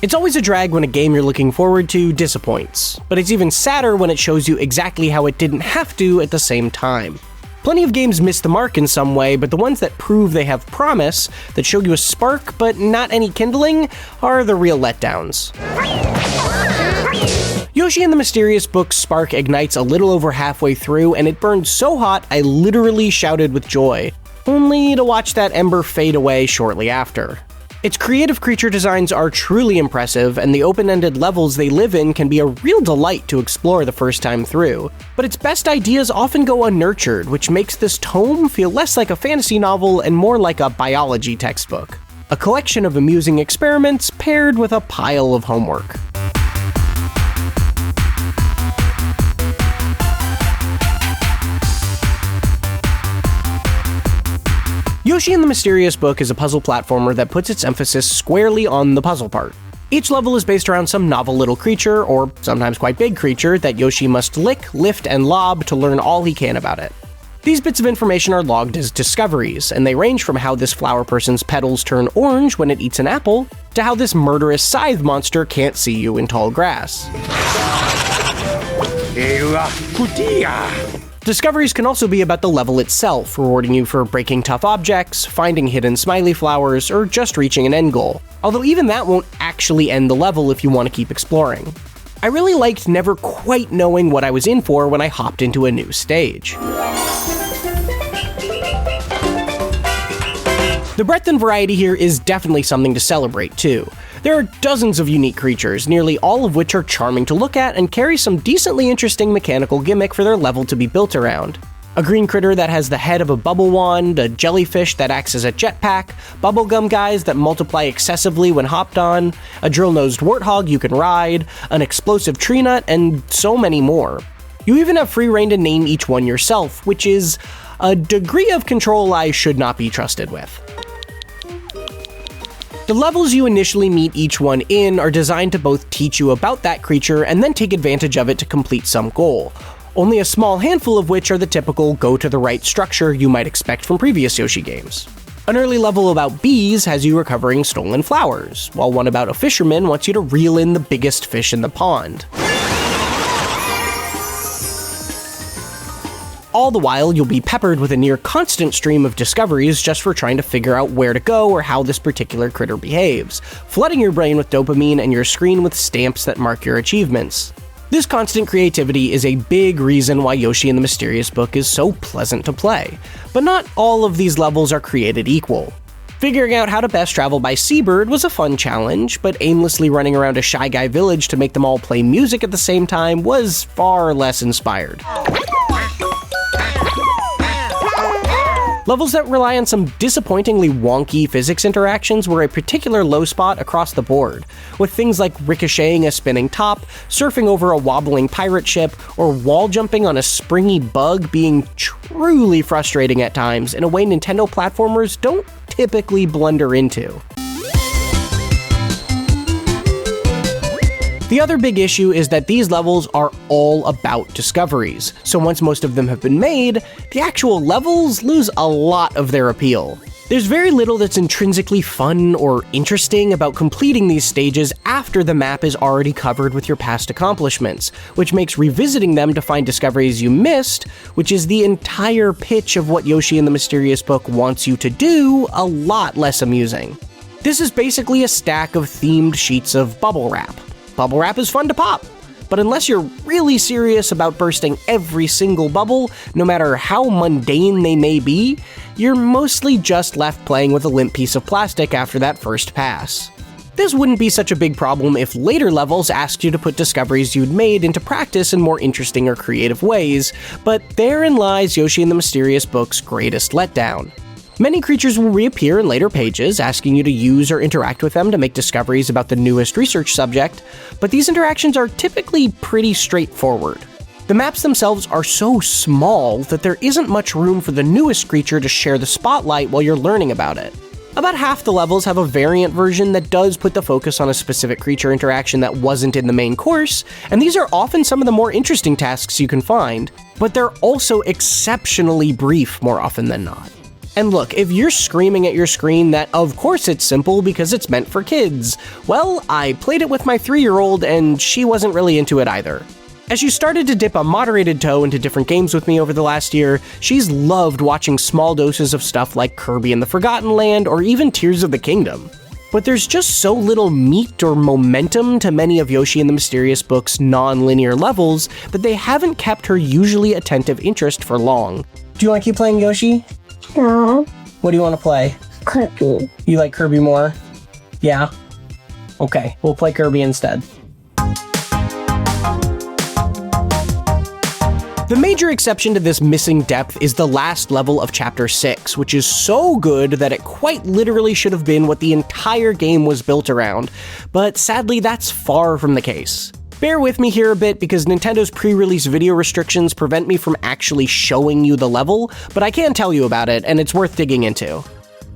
It's always a drag when a game you're looking forward to disappoints, but it's even sadder when it shows you exactly how it didn't have to at the same time. Plenty of games miss the mark in some way, but the ones that prove they have promise, that show you a spark but not any kindling, are the real letdowns. Yoshi and the Mysterious Book's spark ignites a little over halfway through, and it burned so hot I literally shouted with joy, only to watch that ember fade away shortly after. Its creative creature designs are truly impressive, and the open-ended levels they live in can be a real delight to explore the first time through. But its best ideas often go unnurtured, which makes this tome feel less like a fantasy novel and more like a biology textbook. A collection of amusing experiments paired with a pile of homework. Yoshi and the Mysterious Book is a puzzle platformer that puts its emphasis squarely on the puzzle part. Each level is based around some novel little creature, or sometimes quite big creature, that Yoshi must lick, lift, and lob to learn all he can about it. These bits of information are logged as discoveries, and they range from how this flower person's petals turn orange when it eats an apple, to how this murderous scythe monster can't see you in tall grass. Discoveries can also be about the level itself, rewarding you for breaking tough objects, finding hidden smiley flowers, or just reaching an end goal. Although even that won't actually end the level if you want to keep exploring. I really liked never quite knowing what I was in for when I hopped into a new stage. The breadth and variety here is definitely something to celebrate too. There are dozens of unique creatures, nearly all of which are charming to look at and carry some decently interesting mechanical gimmick for their level to be built around. A green critter that has the head of a bubble wand, a jellyfish that acts as a jetpack, bubblegum guys that multiply excessively when hopped on, a drill-nosed warthog you can ride, an explosive tree nut, and so many more. You even have free reign to name each one yourself, which is a degree of control I should not be trusted with. The levels you initially meet each one in are designed to both teach you about that creature and then take advantage of it to complete some goal. Only a small handful of which are the typical go-to-the-right structure you might expect from previous Yoshi games. An early level about bees has you recovering stolen flowers, while one about a fisherman wants you to reel in the biggest fish in the pond. All the while, you'll be peppered with a near constant stream of discoveries just for trying to figure out where to go or how this particular critter behaves, flooding your brain with dopamine and your screen with stamps that mark your achievements. This constant creativity is a big reason why Yoshi and the Mysterious Book is so pleasant to play, but not all of these levels are created equal. Figuring out how to best travel by Seabird was a fun challenge, but aimlessly running around a Shy Guy village to make them all play music at the same time was far less inspired. Levels that rely on some disappointingly wonky physics interactions were a particular low spot across the board, with things like ricocheting a spinning top, surfing over a wobbling pirate ship, or wall jumping on a springy bug being truly frustrating at times in a way Nintendo platformers don't typically blunder into. The other big issue is that these levels are all about discoveries, so once most of them have been made, the actual levels lose a lot of their appeal. There's very little that's intrinsically fun or interesting about completing these stages after the map is already covered with your past accomplishments, which makes revisiting them to find discoveries you missed, which is the entire pitch of what Yoshi and the Mysterious Book wants you to do, a lot less amusing. This is basically a stack of themed sheets of bubble wrap. Bubble wrap is fun to pop, but unless you're really serious about bursting every single bubble, no matter how mundane they may be, you're mostly just left playing with a limp piece of plastic after that first pass. This wouldn't be such a big problem if later levels asked you to put discoveries you'd made into practice in more interesting or creative ways, but therein lies Yoshi and the Mysterious Book's greatest letdown. Many creatures will reappear in later pages, asking you to use or interact with them to make discoveries about the newest research subject, but these interactions are typically pretty straightforward. The maps themselves are so small that there isn't much room for the newest creature to share the spotlight while you're learning about it. About half the levels have a variant version that does put the focus on a specific creature interaction that wasn't in the main course, and these are often some of the more interesting tasks you can find, but they're also exceptionally brief more often than not. And look, if you're screaming at your screen that of course it's simple because it's meant for kids, well, I played it with my 3-year-old and she wasn't really into it either. As she started to dip a moderated toe into different games with me over the last year, she's loved watching small doses of stuff like Kirby and the Forgotten Land or even Tears of the Kingdom. But there's just so little meat or momentum to many of Yoshi and the Mysterious Book's non-linear levels that they haven't kept her usually attentive interest for long. Do you want to keep playing Yoshi? No. What do you want to play? Kirby. You like Kirby more? Yeah? Okay, we'll play Kirby instead. The major exception to this missing depth is the last level of Chapter 6, which is so good that it quite literally should have been what the entire game was built around, but sadly that's far from the case. Bear with me here a bit because Nintendo's pre-release video restrictions prevent me from actually showing you the level, but I can tell you about it, and it's worth digging into.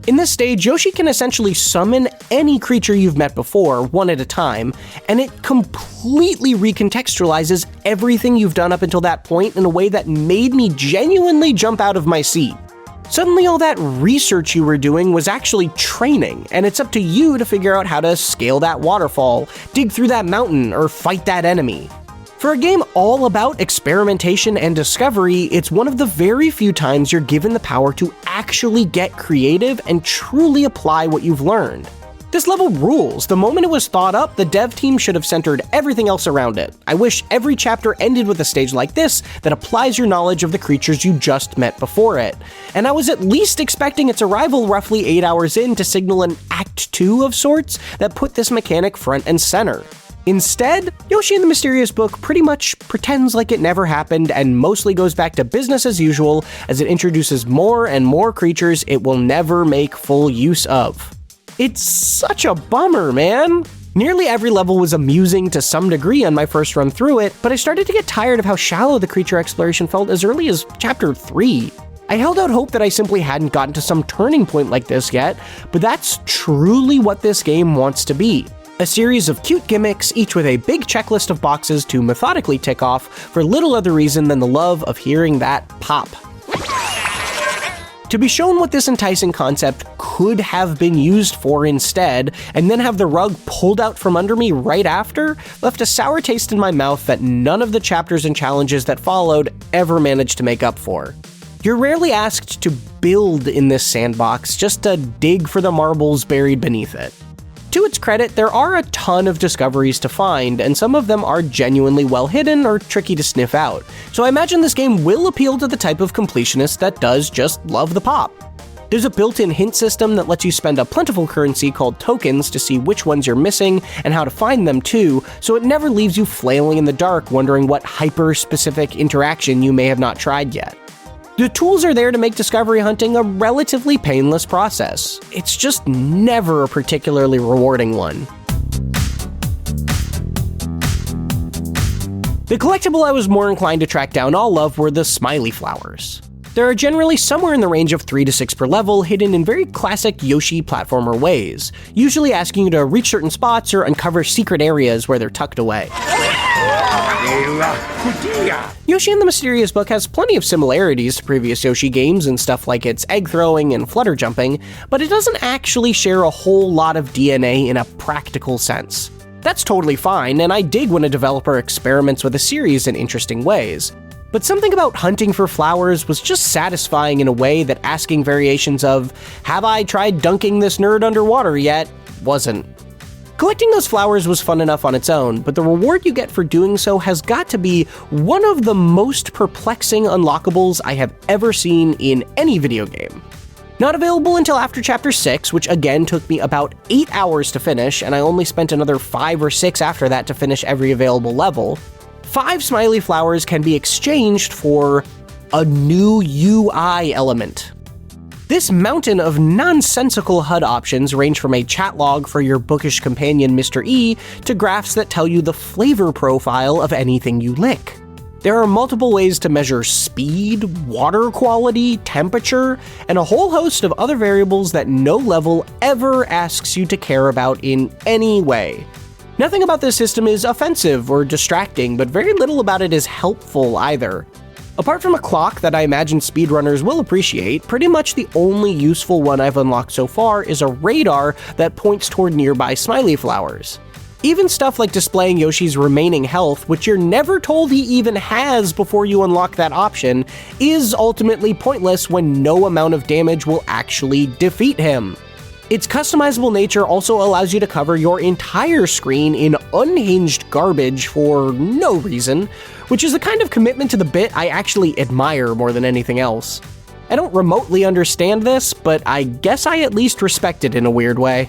In this stage, Yoshi can essentially summon any creature you've met before, one at a time, and it completely recontextualizes everything you've done up until that point in a way that made me genuinely jump out of my seat. Suddenly all that research you were doing was actually training, and it's up to you to figure out how to scale that waterfall, dig through that mountain, or fight that enemy. For a game all about experimentation and discovery, it's one of the very few times you're given the power to actually get creative and truly apply what you've learned. This level rules. The moment it was thought up, the dev team should have centered everything else around it. I wish every chapter ended with a stage like this that applies your knowledge of the creatures you just met before it. And I was at least expecting its arrival roughly 8 hours in to signal an Act 2 of sorts that put this mechanic front and center. Instead, Yoshi and the Mysterious Book pretty much pretends like it never happened and mostly goes back to business as usual as it introduces more and more creatures it will never make full use of. It's such a bummer, man! Nearly every level was amusing to some degree on my first run through it, but I started to get tired of how shallow the creature exploration felt as early as Chapter 3. I held out hope that I simply hadn't gotten to some turning point like this yet, but that's truly what this game wants to be. A series of cute gimmicks, each with a big checklist of boxes to methodically tick off for little other reason than the love of hearing that pop. To be shown what this enticing concept could have been used for instead, and then have the rug pulled out from under me right after, left a sour taste in my mouth that none of the chapters and challenges that followed ever managed to make up for. You're rarely asked to build in this sandbox, just to dig for the marbles buried beneath it. To its credit, there are a ton of discoveries to find, and some of them are genuinely well hidden or tricky to sniff out, so I imagine this game will appeal to the type of completionist that does just love the pop. There's a built-in hint system that lets you spend a plentiful currency called tokens to see which ones you're missing and how to find them too, so it never leaves you flailing in the dark wondering what hyper-specific interaction you may have not tried yet. The tools are there to make discovery hunting a relatively painless process. It's just never a particularly rewarding one. The collectible I was more inclined to track down all of were the smiley flowers. There are generally somewhere in the range of 3 to 6 per level, hidden in very classic Yoshi platformer ways, usually asking you to reach certain spots or uncover secret areas where they're tucked away. Yoshi and the Mysterious Book has plenty of similarities to previous Yoshi games and stuff like its egg throwing and flutter jumping, but it doesn't actually share a whole lot of DNA in a practical sense. That's totally fine, and I dig when a developer experiments with a series in interesting ways. But something about hunting for flowers was just satisfying in a way that asking variations of, "Have I tried dunking this nerd underwater yet?" wasn't. Collecting those flowers was fun enough on its own, but the reward you get for doing so has got to be one of the most perplexing unlockables I have ever seen in any video game. Not available until after Chapter 6, which again took me about 8 hours to finish, and I only spent another 5 or 6 after that to finish every available level, 5 smiley flowers can be exchanged for a new UI element. This mountain of nonsensical HUD options range from a chat log for your bookish companion Mr. E to graphs that tell you the flavor profile of anything you lick. There are multiple ways to measure speed, water quality, temperature, and a whole host of other variables that no level ever asks you to care about in any way. Nothing about this system is offensive or distracting, but very little about it is helpful either. Apart from a clock that I imagine speedrunners will appreciate, pretty much the only useful one I've unlocked so far is a radar that points toward nearby smiley flowers. Even stuff like displaying Yoshi's remaining health, which you're never told he even has before you unlock that option, is ultimately pointless when no amount of damage will actually defeat him. Its customizable nature also allows you to cover your entire screen in unhinged garbage for no reason, which is the kind of commitment to the bit I actually admire more than anything else. I don't remotely understand this, but I guess I at least respect it in a weird way.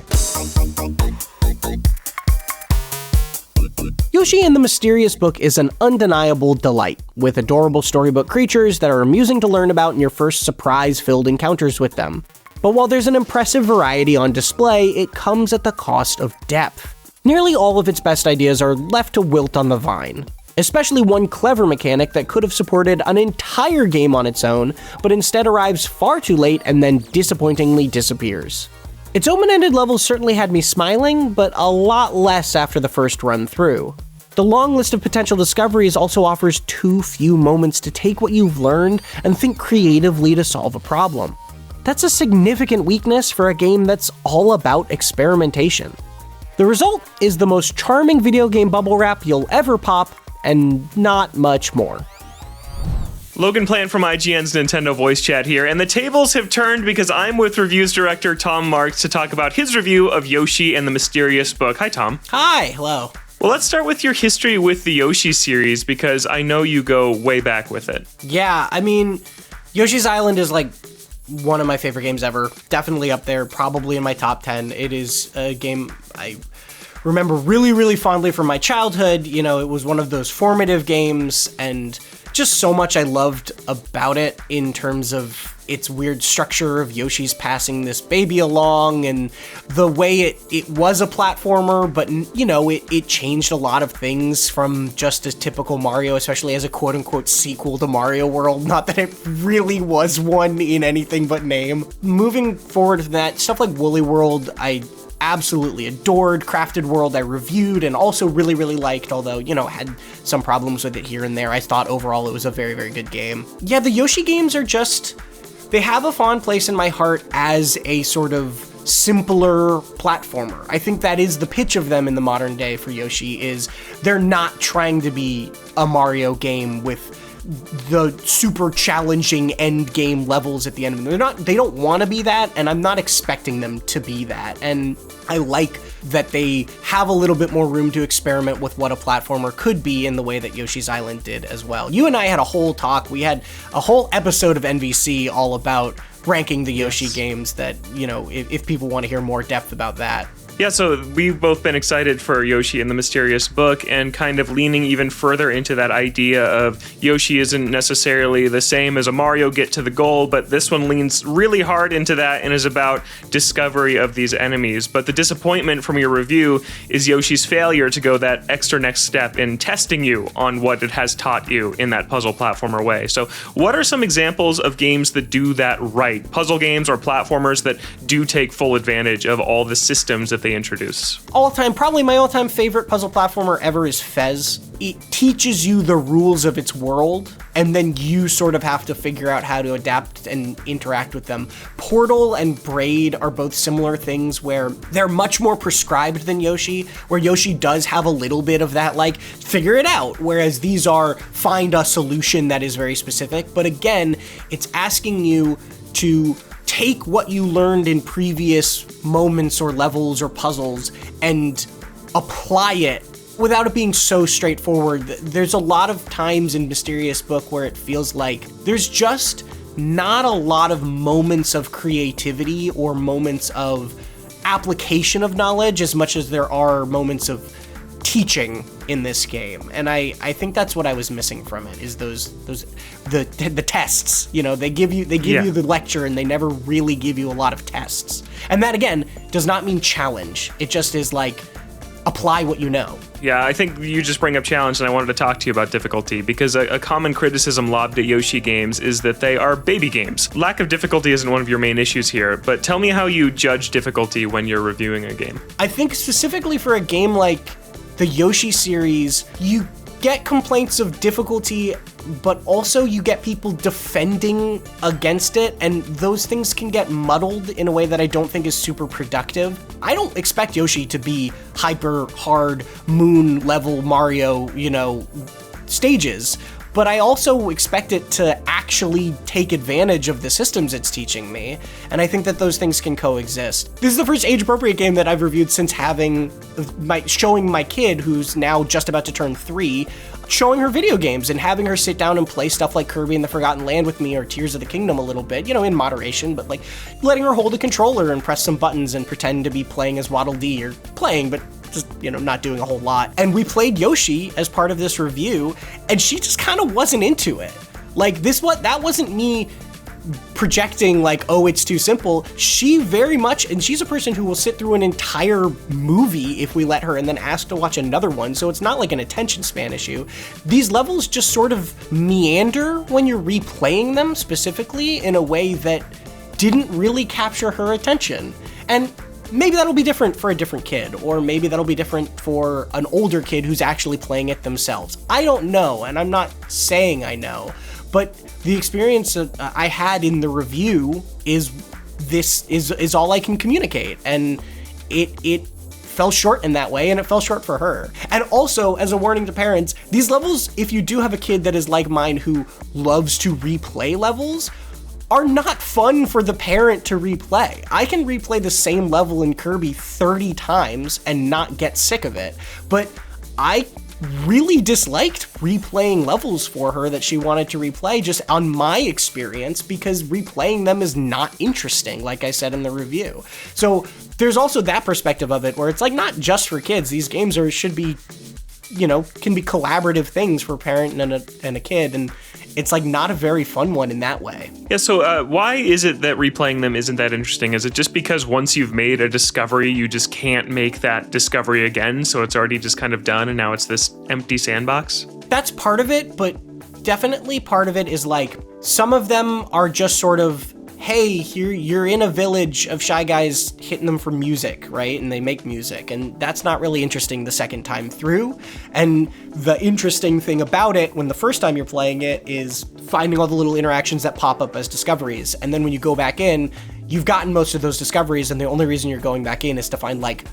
Yoshi and the Mysterious Book is an undeniable delight, with adorable storybook creatures that are amusing to learn about in your first surprise-filled encounters with them. But while there's an impressive variety on display, it comes at the cost of depth. Nearly all of its best ideas are left to wilt on the vine, especially one clever mechanic that could have supported an entire game on its own, but instead arrives far too late and then disappointingly disappears. Its open-ended levels certainly had me smiling, but a lot less after the first run through. The long list of potential discoveries also offers too few moments to take what you've learned and think creatively to solve a problem. That's a significant weakness for a game that's all about experimentation. The result is the most charming video game bubble wrap you'll ever pop, and not much more. Logan Plant from IGN's Nintendo Voice Chat here, and the tables have turned because I'm with reviews director Tom Marks to talk about his review of Yoshi and the Mysterious Book. Hi, Tom. Hi, hello. Well, let's start with your history with the Yoshi series, because I know you go way back with it. Yeah, I mean, Yoshi's Island is like one of my favorite games ever. Definitely up there, probably in my top 10. It is a game I remember really, really fondly from my childhood. You know, it was one of those formative games, and just so much I loved about it in terms of its weird structure of Yoshi's passing this baby along, and the way it was a platformer, but, you know, it changed a lot of things from just a typical Mario, especially as a quote-unquote sequel to Mario World. Not that it really was one in anything but name. Moving forward to that, stuff like Woolly World, I absolutely adored. Crafted World I reviewed and also really, really liked, although, you know, had some problems with it here and there. I thought overall it was a very, very good game. Yeah, the Yoshi games are just, they have a fond place in my heart as a sort of simpler platformer. I think that is the pitch of them in the modern day for Yoshi, is they're not trying to be a Mario game with the super challenging end game levels at the end of them. They don't want to be that, and I'm not expecting them to be that. And I like that they have a little bit more room to experiment with what a platformer could be in the way that Yoshi's Island did as well. You and I had a whole talk. We had a whole episode of NVC all about ranking the Yoshi games that, you know, if people want to hear more depth about that. Yeah, so we've both been excited for Yoshi and the Mysterious Book, and kind of leaning even further into that idea of Yoshi isn't necessarily the same as a Mario get to the goal, but this one leans really hard into that and is about discovery of these enemies. But the disappointment from your review is Yoshi's failure to go that extra next step in testing you on what it has taught you in that puzzle platformer way. So what are some examples of games that do that right? Puzzle games or platformers that do take full advantage of all the systems that they introduce? Probably my all-time favorite puzzle platformer ever is Fez. It teaches you the rules of its world, and then you sort of have to figure out how to adapt and interact with them. Portal and Braid are both similar things where they're much more prescribed than Yoshi, where Yoshi does have a little bit of that, like, figure it out, whereas these are find a solution that is very specific. But again, it's asking you to take what you learned in previous moments or levels or puzzles and apply it without it being so straightforward. There's a lot of times in Mysterious Book where it feels like there's just not a lot of moments of creativity or moments of application of knowledge as much as there are moments of teaching in this game. And I think that's what I was missing from it, is the tests. You know, they give you the lecture and they never really give you a lot of tests. And that, again, does not mean challenge. It just is like, apply what you know. Yeah, I think you just bring up challenge, and I wanted to talk to you about difficulty, because a common criticism lobbed at Yoshi games is that they are baby games. Lack of difficulty isn't one of your main issues here, but tell me how you judge difficulty when you're reviewing a game. I think specifically for a game like the Yoshi series, you get complaints of difficulty but also you get people defending against it, and those things can get muddled in a way that I don't think is super productive. I don't expect Yoshi to be hyper hard moon level Mario, stages, but I also expect it to actually take advantage of the systems it's teaching me, and I think that those things can coexist. This is the first age-appropriate game that I've reviewed since showing my kid, who's now just about to turn 3, showing her video games and having her sit down and play stuff like Kirby and the Forgotten Land with me or Tears of the Kingdom a little bit, in moderation, but like letting her hold a controller and press some buttons and pretend to be playing as Waddle Dee, or playing, but just, not doing a whole lot. And we played Yoshi as part of this review, and she just kind of wasn't into it. Like that wasn't me projecting like, oh, it's too simple. She very much, and she's a person who will sit through an entire movie if we let her and then ask to watch another one, so it's not like an attention span issue. These levels just sort of meander when you're replaying them specifically in a way that didn't really capture her attention. And maybe that'll be different for a different kid, or maybe that'll be different for an older kid who's actually playing it themselves. I don't know, and I'm not saying I know, but the experience I had in the review is all I can communicate, and it fell short in that way, and it fell short for her. And also, as a warning to parents, these levels, if you do have a kid that is like mine who loves to replay levels, are not fun for the parent to replay. I can replay the same level in Kirby 30 times and not get sick of it, but I really disliked replaying levels for her that she wanted to replay just on my experience, because replaying them is not interesting, like I said in the review. So there's also that perspective of it, where it's like not just for kids. These games should be, can be collaborative things for a parent and a kid, and it's like not a very fun one in that way. Yeah, so why is it that replaying them isn't that interesting? Is it just because once you've made a discovery, you just can't make that discovery again, so it's already just kind of done and now it's this empty sandbox? That's part of it, but definitely part of it is like some of them are just sort of, hey, here you're in a village of Shy Guys hitting them for music, right? And they make music, and that's not really interesting the second time through. And the interesting thing about it when the first time you're playing it is finding all the little interactions that pop up as discoveries. And then when you go back in, you've gotten most of those discoveries, and the only reason you're going back in is to find like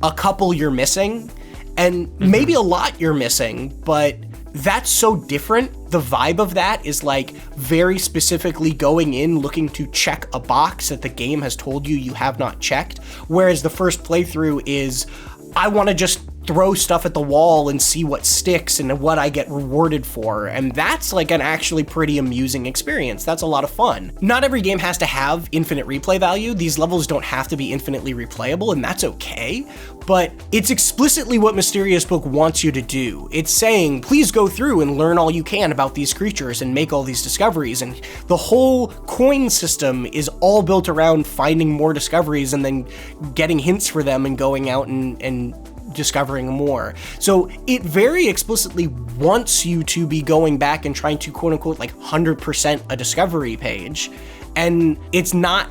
a couple you're missing, and maybe a lot you're missing, but that's so different. The vibe of that is like very specifically going in looking to check a box that the game has told you have not checked, whereas the first playthrough is, I want to just throw stuff at the wall and see what sticks and what I get rewarded for. And that's like an actually pretty amusing experience. That's a lot of fun. Not every game has to have infinite replay value. These levels don't have to be infinitely replayable, and that's okay. But it's explicitly what Mysterious Book wants you to do. It's saying, please go through and learn all you can about these creatures and make all these discoveries. And the whole coin system is all built around finding more discoveries and then getting hints for them and going out and discovering more. So it very explicitly wants you to be going back and trying to quote unquote like 100% a discovery page. And it's not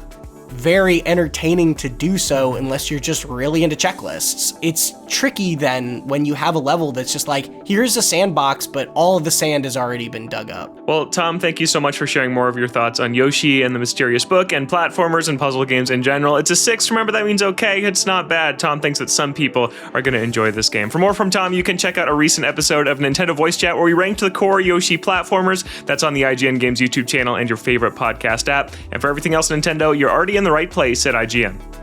very entertaining to do so unless you're just really into checklists. It's tricky then when you have a level that's just like, here's a sandbox, but all of the sand has already been dug up. Well, Tom, thank you so much for sharing more of your thoughts on Yoshi and the Mysterious Book and platformers and puzzle games in general. It's a 6. Remember, that means okay. It's not bad. Tom thinks that some people are going to enjoy this game. For more from Tom, you can check out a recent episode of Nintendo Voice Chat where we ranked the core Yoshi platformers. That's on the IGN Games YouTube channel and your favorite podcast app. And for everything else Nintendo, you're already in the right place at IGN.